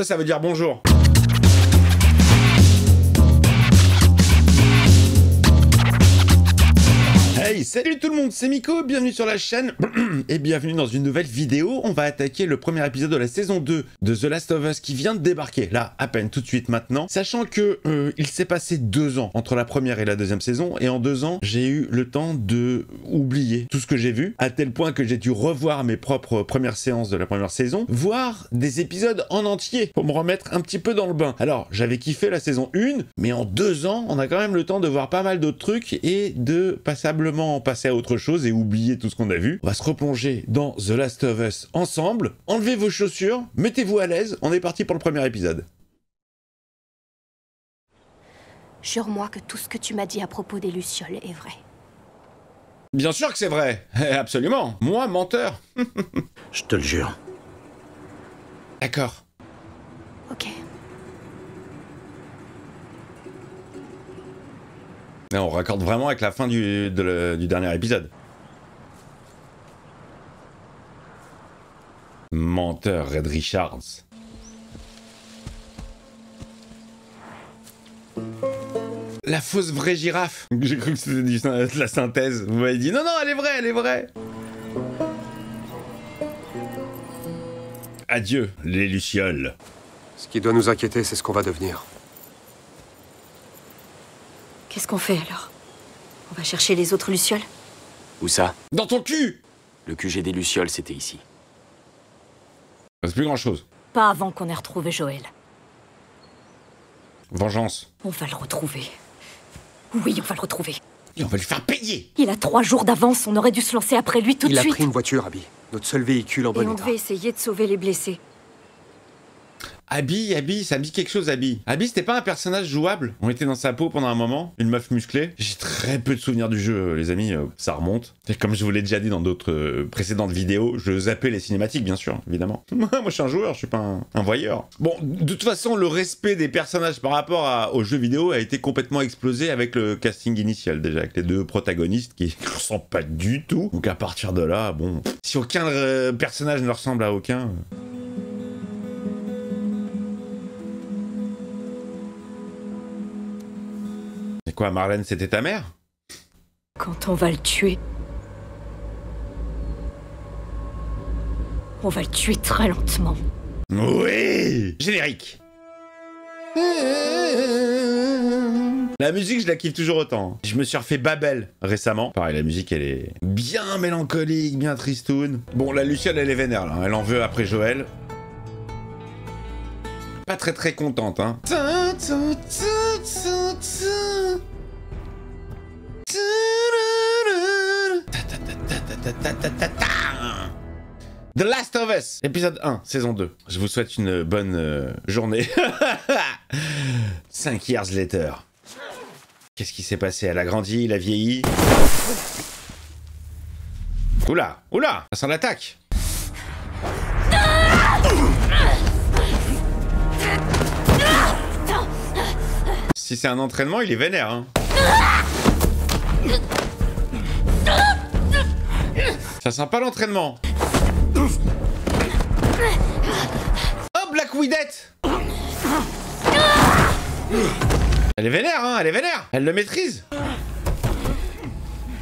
Ça veut dire bonjour. Hey, salut tout le monde, c'est Miko, bienvenue sur la chaîne et bienvenue dans une nouvelle vidéo. On va attaquer le premier épisode de la saison 2 de The Last of Us qui vient de débarquer, là, à peine, tout de suite maintenant. Sachant que il s'est passé 2 ans entre la première et la deuxième saison, et en 2 ans, j'ai eu le temps de oublier tout ce que j'ai vu, à tel point que j'ai dû revoir mes propres premières séances de la première saison, voir des épisodes en entier, pour me remettre un petit peu dans le bain. Alors, j'avais kiffé la saison 1, mais en 2 ans, on a quand même le temps de voir pas mal d'autres trucs, et de passablement passer à autre chose et oublier tout ce qu'on a vu. On va se replonger dans The Last of Us ensemble. Enlevez vos chaussures, mettez-vous à l'aise, on est parti pour le premier épisode. Jure-moi que tout ce que tu m'as dit à propos des Lucioles est vrai. Bien sûr que c'est vrai, absolument. Moi, menteur. Je te le jure. D'accord. Ok. Là, on raccorde vraiment avec la fin du dernier épisode. Menteur, Red Richards. La fausse vraie girafe. J'ai cru que c'était de la synthèse. Vous m'avez dit non, non, elle est vraie, elle est vraie. Adieu, les Lucioles. Ce qui doit nous inquiéter, c'est ce qu'on va devenir. Qu'est-ce qu'on fait alors? On va chercher les autres Lucioles? Où ça? Dans ton cul! Le QG des Lucioles, c'était ici. C'est plus grand chose. Pas avant qu'on ait retrouvé Joël. Vengeance. On va le retrouver. Oui, on va le retrouver. Et on va lui faire payer! Il a 3 jours d'avance, on aurait dû se lancer après lui tout de Il a suite. pris une voiture, Abby. Notre seul véhicule en Et bon on état. devait essayer de sauver les blessés. Abby, ça me dit quelque chose, Abby. Abby, c'était pas un personnage jouable? On était dans sa peau pendant un moment, une meuf musclée. J'ai très peu de souvenirs du jeu, les amis, ça remonte. Et comme je vous l'ai déjà dit dans d'autres précédentes vidéos, je zappais les cinématiques, bien sûr, évidemment. Moi, je suis un joueur, je suis pas un voyeur. Bon, de toute façon, le respect des personnages par rapport aux jeux vidéo a été complètement explosé avec le casting initial, déjà, avec les 2 protagonistes qui ne ressemblent pas du tout. Donc à partir de là, bon, si aucun personnage ne ressemble à aucun... C'est quoi, Marlène, c'était ta mère? Quand on va le tuer... On va le tuer très lentement. Oui! Générique! La musique, je la kiffe toujours autant. Je me suis refait Babel récemment. Pareil, la musique, elle est bien mélancolique, bien tristoun. Bon, la Luciole, elle est vénère, là. Elle en veut après Joël. Pas très contente, hein. The Last of Us, épisode 1, saison 2. Je vous souhaite une bonne journée. 5 years later. Qu'est-ce qui s'est passé? Elle a grandi, elle a vieilli. Oula, oula, ça sent l'attaque. Si c'est un entraînement, il est vénère, hein. Ça sent pas l'entraînement. Oh, Black Widette. Elle est vénère, hein, elle est vénère. Elle le maîtrise.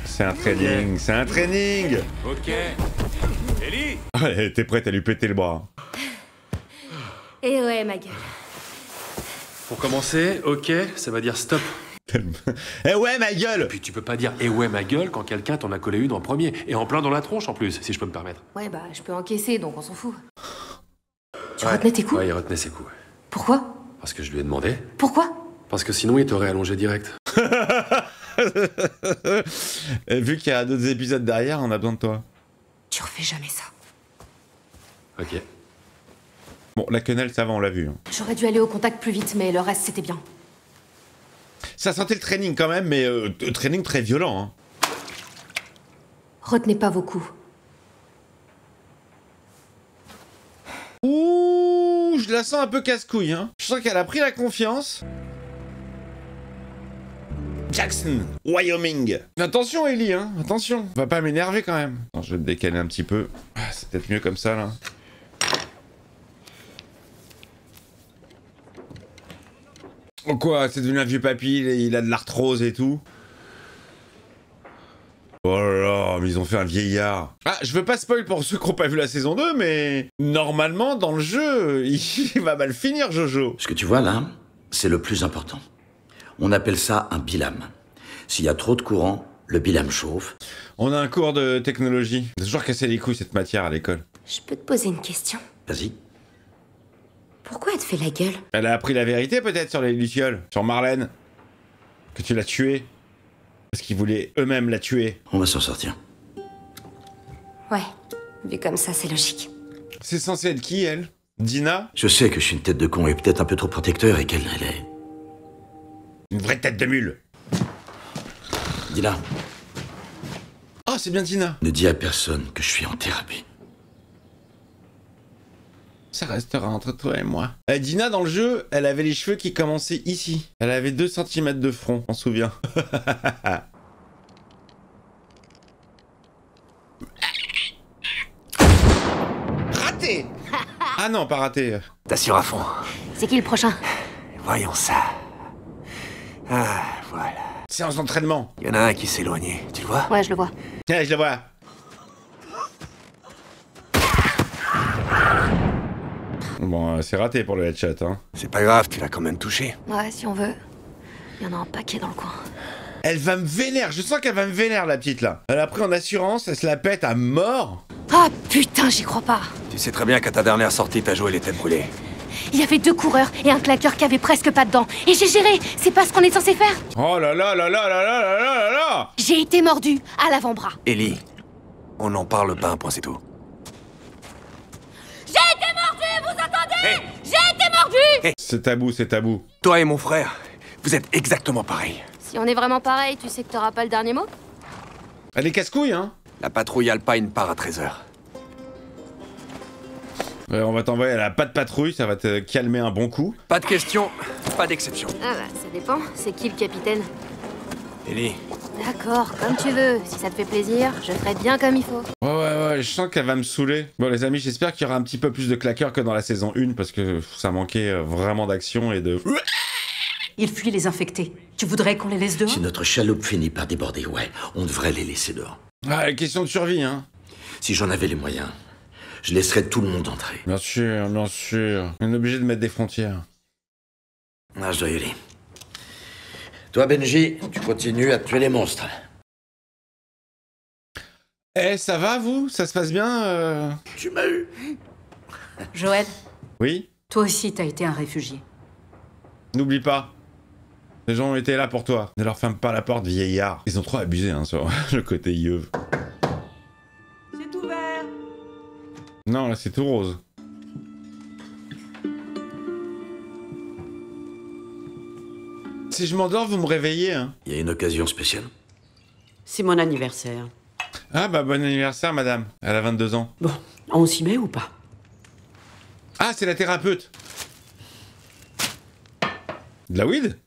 C'est un training, c'est un training. Ok. Ellie? Oh, elle était prête à lui péter le bras. Et ouais, ma gueule. Pour commencer, ok, ça va dire stop. Eh ouais, ma gueule. Puis tu peux pas dire eh ouais ma gueule quand quelqu'un t'en a collé une en premier. Et en plein dans la tronche en plus, si je peux me permettre. Ouais, bah, je peux encaisser, donc on s'en fout. Tu retenais tes coups? Ouais, il retenait ses coups. Ouais. Pourquoi? Parce que je lui ai demandé. Pourquoi? Parce que sinon il t'aurait allongé direct. Et vu qu'il y a d'autres épisodes derrière, on a besoin de toi. Tu refais jamais ça. Ok. Bon, la quenelle, ça va, on l'a vu. Hein. J'aurais dû aller au contact plus vite, mais le reste, c'était bien. Ça sentait le training quand même, mais training très violent. Hein. Retenez pas vos coups. Ouh, je la sens un peu casse-couille. Hein. Je sens qu'elle a pris la confiance. Jackson, Wyoming. Attention, Ellie, hein, attention. Va pas m'énerver quand même. Attends, je vais me décaler un petit peu. Ah, c'est peut-être mieux comme ça, là. Oh quoi, c'est devenu un vieux papy, il a de l'arthrose et tout. Oh là là, mais ils ont fait un vieillard. Ah, je veux pas spoil pour ceux qui n'ont pas vu la saison 2, mais... Normalement, dans le jeu, il va mal finir, Jojo. Ce que tu vois là, c'est le plus important. On appelle ça un bilame. S'il y a trop de courant, le bilame chauffe. On a un cours de technologie. J'ai toujours cassé les couilles cette matière à l'école. Je peux te poser une question? Vas-y. Pourquoi elle te fait la gueule? Elle a appris la vérité peut-être sur les Lucioles, sur Marlène. Que tu l'as tuée. Parce qu'ils voulaient eux-mêmes la tuer. On va s'en sortir. Ouais, vu comme ça, c'est logique. C'est censé être qui, elle? Dina? Je sais que je suis une tête de con et peut-être un peu trop protecteur et qu'elle est... Une vraie tête de mule. Dis-la, Oh, c'est bien Dina. ne dis à personne que je suis en thérapie. Ça restera entre toi et moi. Dina, dans le jeu, elle avait les cheveux qui commençaient ici. Elle avait 2 cm de front, on se souvient. Raté. Ah non, pas raté. T'assures à fond. C'est qui le prochain? Voyons ça. Ah, voilà. Séance d'entraînement. Il y en a un qui s'est éloigné, tu le vois? Ouais, je le vois. Tiens, je la vois. Bon, c'est raté pour le headshot, hein. C'est pas grave, tu l'as quand même touché. Ouais, si on veut. Il y en a un paquet dans le coin. Elle va me vénère, je sens qu'elle va me vénère, la petite, là. Elle a pris en assurance, elle se la pète à mort. Ah putain, j'y crois pas. Tu sais très bien qu'à ta dernière sortie, ta joue elle était brûlée. Il y avait 2 coureurs et un claqueur qui avait presque pas de dents. Et j'ai géré. C'est pas ce qu'on est censé faire. Oh là là là là là là là là là. J'ai été mordu à l'avant-bras. Ellie, on n'en parle pas, un point c'est tout. J'ai été mordu, vous entendez? J'ai été mordu. C'est tabou, c'est tabou. Toi et mon frère, vous êtes exactement pareils. Si on est vraiment pareil, tu sais que t'auras pas le dernier mot? Elle est casse-couille, hein. La patrouille Alpine part à 13h. Ouais, on va t'envoyer à la patte patrouille, ça va te calmer un bon coup. Pas de question, pas d'exception. Ah bah, ça dépend. C'est qui le capitaine? Ellie, D'accord, comme tu veux. Si ça te fait plaisir, je ferai bien comme il faut. Ouais, je sens qu'elle va me saouler. Bon les amis, j'espère qu'il y aura un petit peu plus de claqueurs que dans la saison 1, parce que ça manquait vraiment d'action et de... Ils fuient les infectés. Tu voudrais qu'on les laisse dehors? Si notre chaloupe finit par déborder, ouais, on devrait les laisser dehors. Ah, question de survie, hein. Si j'en avais les moyens, je laisserais tout le monde entrer. Bien sûr, bien sûr. On est obligé de mettre des frontières. Ah, je dois y aller. Toi, Benji, tu continues à tuer les monstres. Eh, ça va, vous? Ça se passe bien Tu m'as eu. Joël, Oui? toi aussi t'as été un réfugié. N'oublie pas. Les gens ont été là pour toi. Ne leur ferme pas la porte, vieillard. Ils ont trop abusé, hein, sur le côté yeuve. C'est ouvert. Non, là, c'est tout rose. Si je m'endors, vous me réveillez, hein. Il y a une occasion spéciale. C'est mon anniversaire. Ah, bah, bon anniversaire, madame. Elle a 22 ans. Bon, on s'y met ou pas? Ah, c'est la thérapeute. De la weed?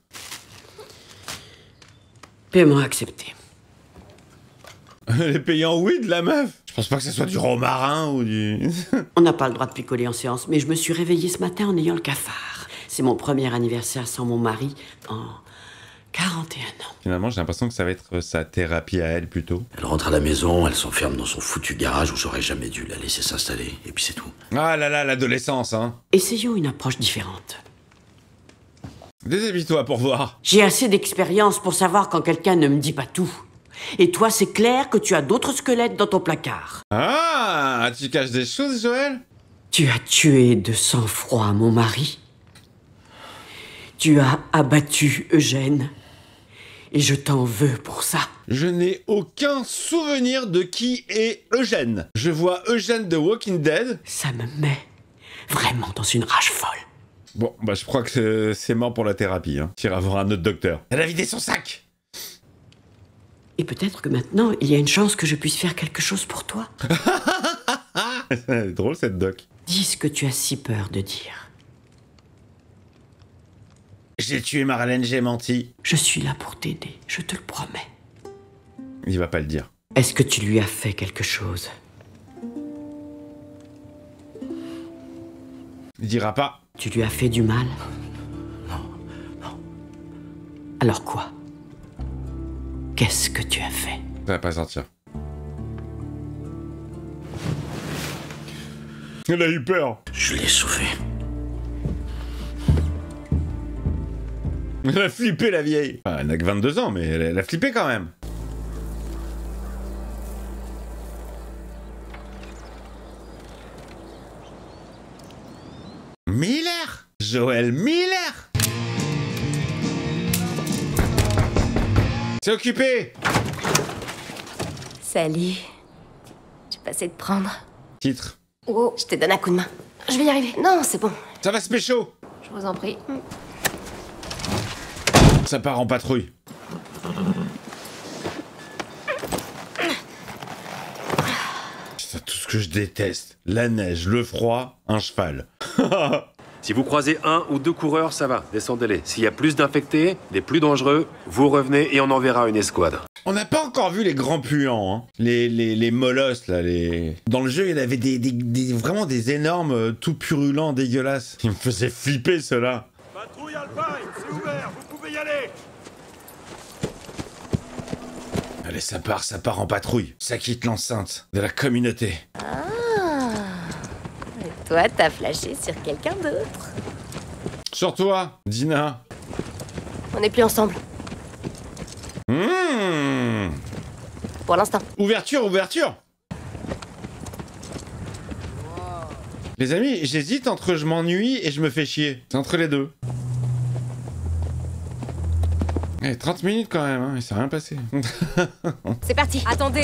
Paiement accepté. Elle est payée en weed, la meuf. Je pense pas que ce soit du romarin ou du... On n'a pas le droit de picoler en séance, mais je me suis réveillée ce matin en ayant le cafard. C'est mon premier anniversaire sans mon mari en 41 ans. Finalement, j'ai l'impression que ça va être sa thérapie à elle, plutôt. Elle rentre à la maison, elle s'enferme dans son foutu garage où j'aurais jamais dû la laisser s'installer, et puis c'est tout. Ah là là, l'adolescence, hein. Essayons une approche différente. Déshabille-toi pour voir. J'ai assez d'expérience pour savoir quand quelqu'un ne me dit pas tout. Et toi, c'est clair que tu as d'autres squelettes dans ton placard. Ah, tu caches des choses, Joël? Tu as tué de sang-froid mon mari. Tu as abattu Eugène. Et je t'en veux pour ça. Je n'ai aucun souvenir de qui est Eugène. Je vois Eugène de Walking Dead. Ça me met vraiment dans une rage folle. Bon, bah je crois que c'est mort pour la thérapie, hein. T'iras voir un autre docteur. Elle a vidé son sac. Et peut-être que maintenant, il y a une chance que je puisse faire quelque chose pour toi. C'est drôle cette doc. Dis ce que tu as si peur de dire. J'ai tué Marlène, j'ai menti. Je suis là pour t'aider, je te le promets. Il va pas le dire. Est-ce que tu lui as fait quelque chose? Il dira pas. Tu lui as fait du mal? Alors quoi? Qu'est-ce que tu as fait? Ça va pas sortir. Elle a eu peur. Je l'ai sauvé. Elle a flippé, la vieille. Enfin, elle n'a que 22 ans, mais elle a flippé quand même. Miller! Joel Miller! C'est occupé! Salut. J'ai pas essayé de prendre. Titre. Oh, je te donne un coup de main. Je vais y arriver. Non, c'est bon. Ça va se pécho! Je vous en prie. Ça part en patrouille. C'est tout ce que je déteste. La neige, le froid, un cheval. Si vous croisez 1 ou 2 coureurs, ça va, descendez-les. S'il y a plus d'infectés, des plus dangereux, vous revenez et on enverra une escouade. On n'a pas encore vu les grands puants, hein. Les molosses, là, les... Dans le jeu, il y avait vraiment des énormes, tout purulents, dégueulasses. Ils me faisaient flipper, ceux-là. Patrouille Alpine, c'est ouvert, vous pouvez y aller. Allez, ça part en patrouille. Ça quitte l'enceinte de la communauté. Ah. Et toi, t'as flashé sur quelqu'un d'autre. Sur toi, Dina. On n'est plus ensemble. Pour l'instant. Ouverture, ouverture. Les amis, j'hésite entre je m'ennuie et je me fais chier. C'est entre les deux. Eh, 30 minutes quand même, hein, il s'est rien passé. C'est parti. Attendez.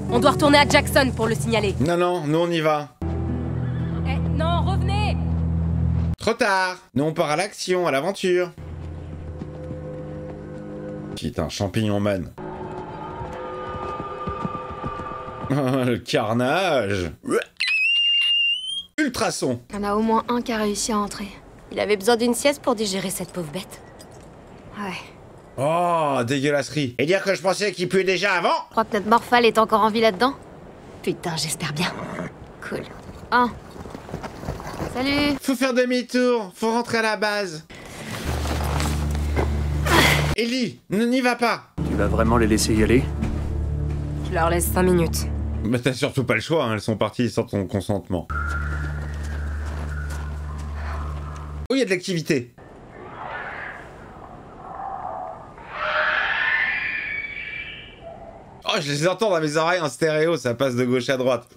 On doit retourner à Jackson pour le signaler. Non, nous on y va. Eh, non, revenez. Trop tard. Nous on part à l'action, à l'aventure. Putain, champignon man. Le carnage. Ultrason. Il y en a au moins un qui a réussi à entrer. Il avait besoin d'une sieste pour digérer cette pauvre bête. Ouais. Oh, dégueulasserie. Et dire que je pensais qu'il puait déjà avant? Je crois que notre morphale est encore en vie là-dedans. Putain, j'espère bien. Cool. Oh. Salut. Faut faire demi-tour, faut rentrer à la base. Ellie, n'y va pas. Tu vas vraiment les laisser y aller? Je leur laisse 5 minutes. Bah t'as surtout pas le choix, hein, elles sont parties sans ton consentement. Oh, il y a de l'activité. Oh, je les entends dans mes oreilles en stéréo, ça passe de gauche à droite.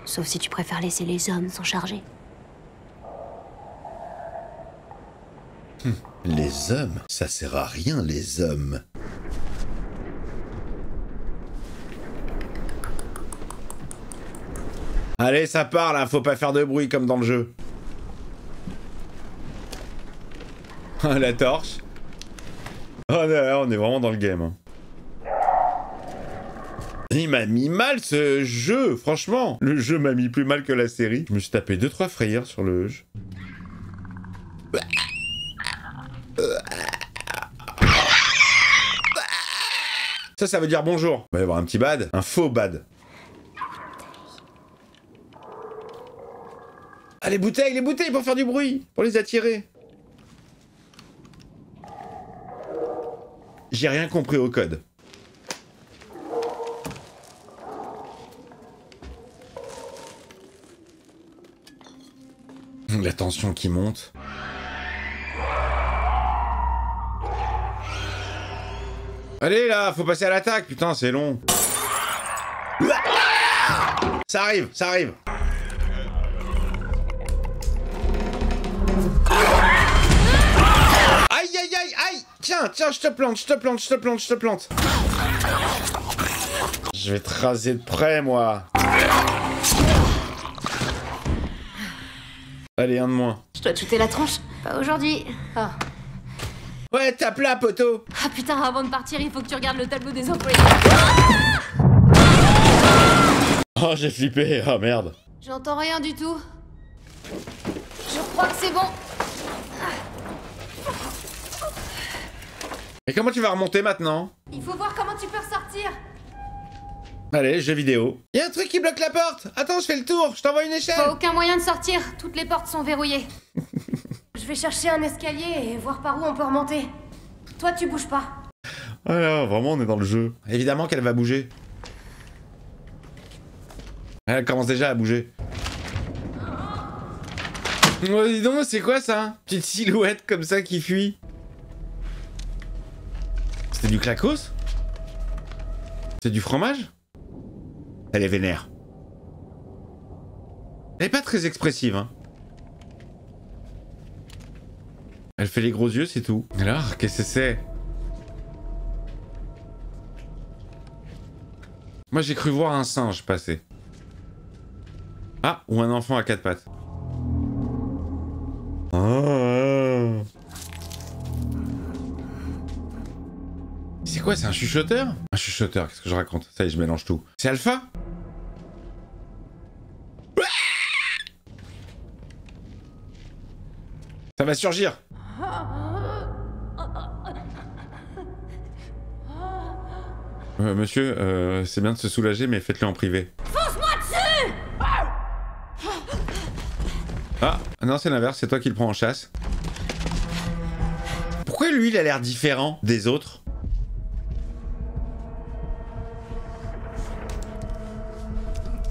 Sauf si tu préfères laisser les hommes s'en charger. Les hommes? Ça sert à rien, les hommes. Allez, ça part là, faut pas faire de bruit comme dans le jeu. La torche. Oh là, on est vraiment dans le game. Hein. Il m'a mis mal ce jeu, franchement. Le jeu m'a mis plus mal que la série. Je me suis tapé 2-3 frayeurs sur le jeu. Ça veut dire bonjour. Il va y avoir un petit bad, un faux bad. Ah, les bouteilles pour faire du bruit, pour les attirer. J'ai rien compris au code. La tension qui monte. Allez là, faut passer à l'attaque, putain, c'est long. Ça arrive, ça arrive. Aïe, aïe, aïe, aïe. Tiens, je te plante. Je vais te raser de près, moi. Allez, un de moins. Je dois te shooter la tronche. Pas aujourd'hui. Oh. Ouais, tape là, poteau. Ah putain, avant de partir, il faut que tu regardes le tableau des employés. Oh, j'ai flippé. Oh, merde. J'entends rien du tout. Je crois que c'est bon. Et comment tu vas remonter maintenant? Il faut voir comment tu peux ressortir. Allez, jeu vidéo. Il y a un truc qui bloque la porte. Attends, je fais le tour. Je t'envoie une échelle. Pas aucun moyen de sortir. Toutes les portes sont verrouillées. Je vais chercher un escalier et voir par où on peut remonter. Toi, tu bouges pas. Voilà, vraiment, on est dans le jeu. Évidemment qu'elle va bouger. Elle commence déjà à bouger. Oh, dis donc, c'est quoi ça? Petite silhouette comme ça qui fuit. C'était du clacos? C'est du fromage? Elle est vénère. Elle est pas très expressive, hein. Elle fait les gros yeux, c'est tout. Alors, qu'est-ce que c'est? Moi, j'ai cru voir un singe passer. Ah, ou un enfant à quatre pattes. Oh. C'est quoi, c'est un chuchoteur? Un chuchoteur, qu'est-ce que je raconte? Ça y est, je mélange tout. C'est Alpha? Ça va surgir. Monsieur, c'est bien de se soulager, mais faites-le en privé. Fonce-moi dessus! Ah, non, c'est l'inverse, c'est toi qui le prends en chasse. Pourquoi lui, il a l'air différent des autres?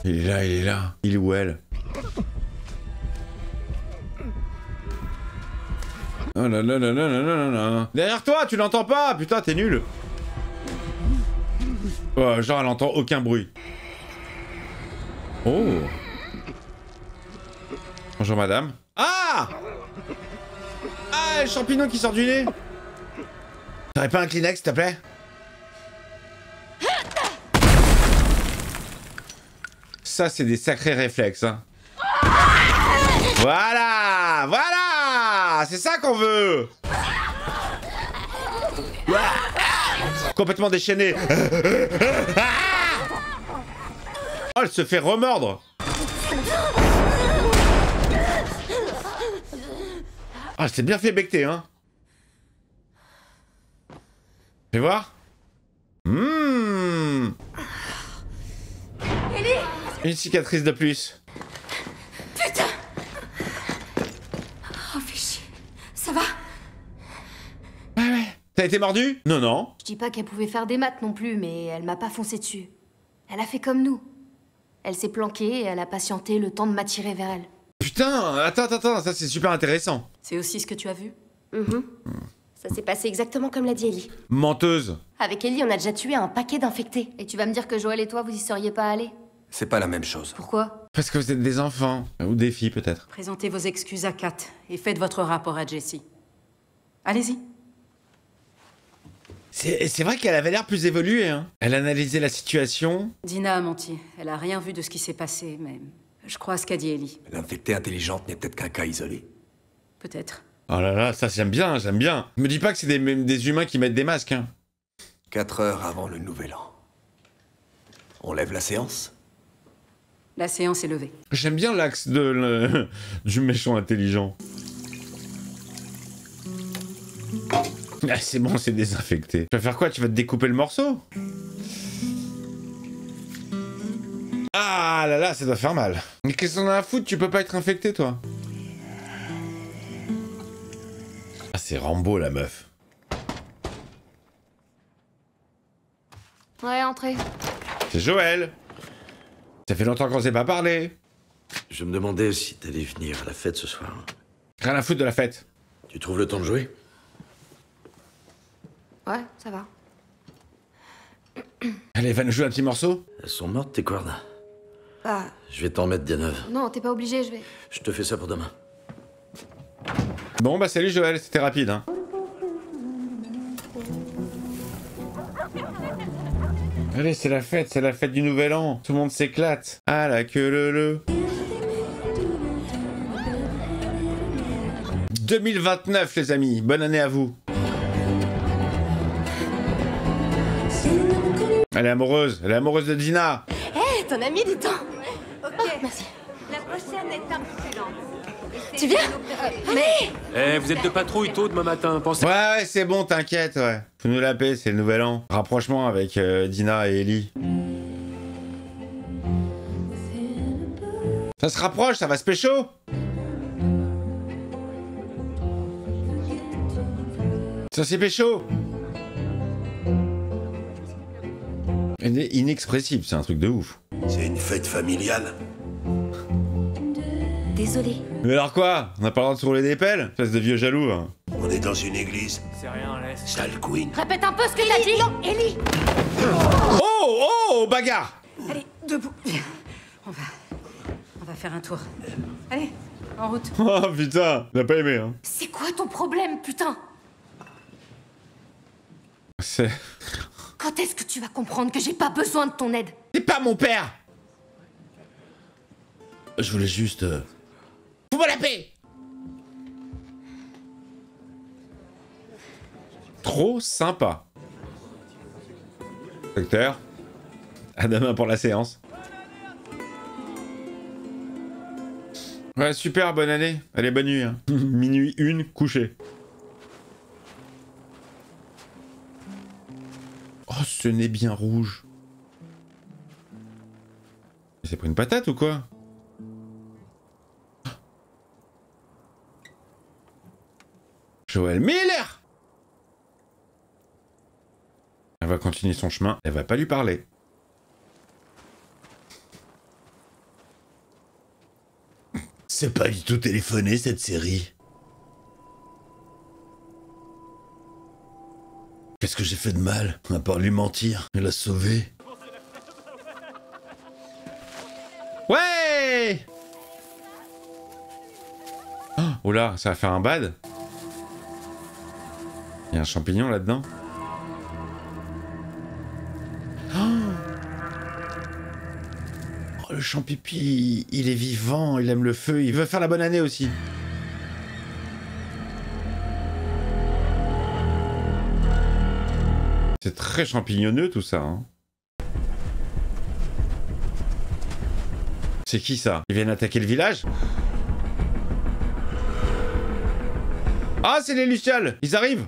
Il est là, il est là. Il est où elle? Oh là là là là là là là. Derrière toi, tu l'entends pas? Putain, t'es nul. Oh, genre, elle entend aucun bruit. Oh. Bonjour, madame. Ah! Ah, le champignon qui sort du nez. T'aurais pas un Kleenex, s'il te plaît? Ça, c'est des sacrés réflexes, hein. Voilà! Voilà! C'est ça qu'on veut! Complètement déchaînée. Oh, elle se fait remordre. Ah, elle s'est bien fait becter, hein. Fais voir. Une cicatrice de plus. Putain! Oh, fais chier. Ça va? Ouais. T'as été mordu? Non, non. Je dis pas qu'elle pouvait faire des maths non plus, mais elle m'a pas foncé dessus. Elle a fait comme nous. Elle s'est planquée et elle a patienté le temps de m'attirer vers elle. Putain, attends, ça c'est super intéressant. C'est aussi ce que tu as vu? Ça s'est passé exactement comme l'a dit Ellie. Menteuse. Avec Ellie, on a déjà tué un paquet d'infectés. Et tu vas me dire que Joël et toi, vous y seriez pas allés? C'est pas la même chose. Pourquoi? Parce que vous êtes des enfants. Ou des filles, peut-être. Présentez vos excuses à Kat et faites votre rapport à Jessie. Allez-y. C'est vrai qu'elle avait l'air plus évoluée, hein. Elle analysait la situation. Dina a menti. Elle a rien vu de ce qui s'est passé, mais je crois à ce qu'a dit Ellie. L'infectée intelligente n'est peut-être qu'un cas isolé. Peut-être. Oh là là, ça j'aime bien, j'aime bien. Me dis pas que c'est des humains qui mettent des masques, hein. 4 heures avant le nouvel an. On lève la séance? La séance est levée. J'aime bien l'axe du méchant intelligent. Ah, c'est bon, c'est désinfecté. Tu vas faire quoi? Tu vas te découper le morceau? Ah là là, ça doit faire mal. Mais qu'est-ce qu'on a à foutre? Tu peux pas être infecté, toi? Ah, c'est Rambo, la meuf. Ouais, entrez. C'est Joël. Ça fait longtemps qu'on s'est pas parlé. Je me demandais si t'allais venir à la fête ce soir. Rien à foutre de la fête. Tu trouves le temps de jouer? Ouais, ça va. Allez, va nous jouer un petit morceau. Elles sont mortes, tes cordes. Ah, Je vais t'en mettre bien neuves. non, t'es pas obligé, je vais... Je te fais ça pour demain. Bon, bah salut Joël, c'était rapide, hein. Allez, c'est la fête du nouvel an. Tout le monde s'éclate. Ah la queue le. 2029, les amis. Bonne année à vous. Elle est amoureuse de Dina. Hé, ton ami du temps. Ok, Merci. la prochaine est un peu plus lente. Tu viens? Mais... Eh, vous êtes de patrouille tôt demain matin, pensez... Ouais, c'est bon, t'inquiète, ouais. Faut nous la paix, c'est le nouvel an. Rapprochement avec Dina et Ellie. Ça se rapproche, ça va se pécho. Ça c'est pécho. Elle est inexpressive, c'est un truc de ouf. C'est une fête familiale. Désolée. Mais alors quoi? On n'a pas le droit de se rouler des pelles? Espèce de vieux jaloux, hein. On est dans une église. C'est rien, laisse. Sale Queen. Répète un peu ce que t'as dit. Non, Ellie. Oh, oh, bagarre! Allez, debout. Viens. On va faire un tour. Allez, en route. Oh putain, il a pas aimé, hein. C'est quoi ton problème, putain? C'est... Quand est-ce que tu vas comprendre que j'ai pas besoin de ton aide? C'est pas mon père! Je voulais juste... Fous-moi la paix! Trop sympa. Docteur, à demain pour la séance. Ouais, super, bonne année. Allez, bonne nuit. Hein. Minuit 1, couché. Oh, ce nez bien rouge. Il s'est pris une patate ou quoi? Joël Miller! Elle va continuer son chemin, elle va pas lui parler. C'est pas du tout téléphoné cette série. Qu'est-ce que j'ai fait de mal, à part lui mentir et la sauver? Ouais! Oh là, ça va faire un bad. Il y a un champignon là-dedans. Oh, le champipi, il est vivant, il aime le feu, il veut faire la bonne année aussi. C'est très champignonneux tout ça. Hein. C'est qui ça? Ils viennent attaquer le village? Ah, c'est les Lucioles! Ils arrivent!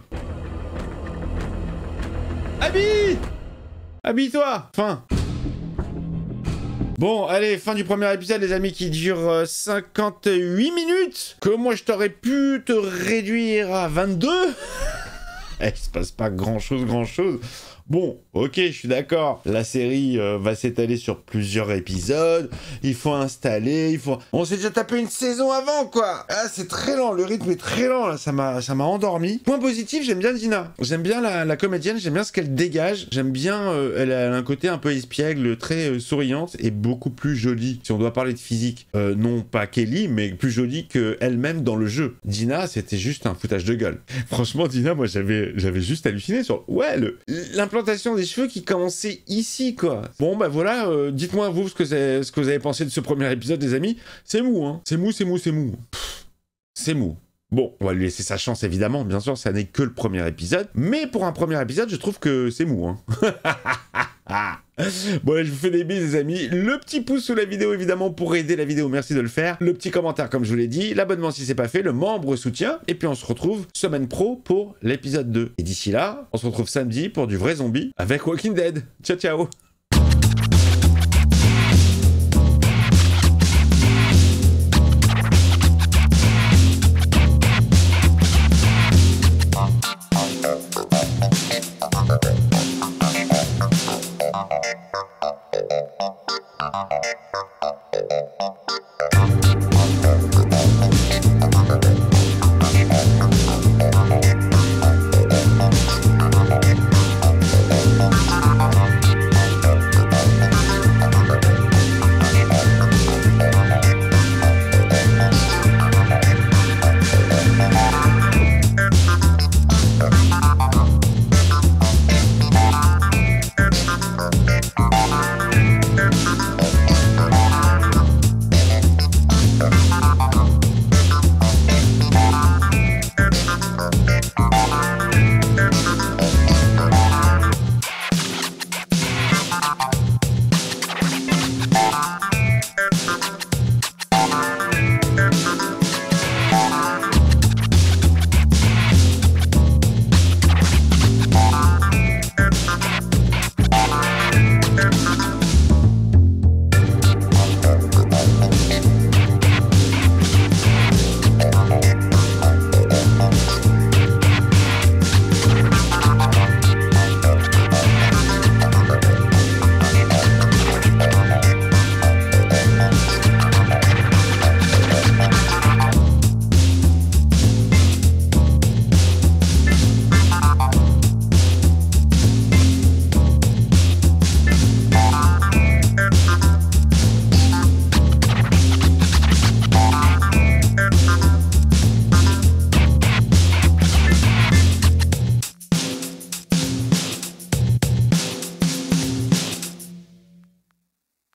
Habille! Habille-toi! Fin! Bon, allez, fin du premier épisode, les amis, qui dure 58 minutes! Que moi, je t'aurais pu te réduire à 22? Il se passe pas grand-chose. Bon, ok, je suis d'accord. La série va s'étaler sur plusieurs épisodes. Il faut installer, il faut... On s'est déjà tapé une saison avant, quoi. Ah, c'est très lent, le rythme est très lent, là. Ça m'a endormi. Point positif, j'aime bien Dina. J'aime bien la comédienne, j'aime bien ce qu'elle dégage. J'aime bien... elle a un côté un peu espiègle, très souriante et beaucoup plus jolie. Si on doit parler de physique, non pas Kelly, mais plus jolie qu'elle-même dans le jeu. Dina, c'était juste un foutage de gueule. Franchement, Dina, moi, j'avais juste halluciné sur... Ouais, l'implantation des cheveux qui commençait ici, quoi. Bon, bah voilà, dites-moi, vous, ce que vous avez pensé de ce premier épisode, les amis. C'est mou, hein. C'est mou. C'est mou. Bon, on va lui laisser sa chance, évidemment. Bien sûr, ça n'est que le premier épisode. Mais pour un premier épisode, je trouve que c'est mou, hein. Bon, allez, je vous fais des bises, les amis. Le petit pouce sous la vidéo, évidemment, pour aider la vidéo. Merci de le faire. Le petit commentaire, comme je vous l'ai dit. L'abonnement si c'est pas fait. Le membre soutien. Et puis, on se retrouve semaine pro pour l'épisode 2. Et d'ici là, on se retrouve samedi pour du vrai zombie avec Walking Dead. Ciao, ciao.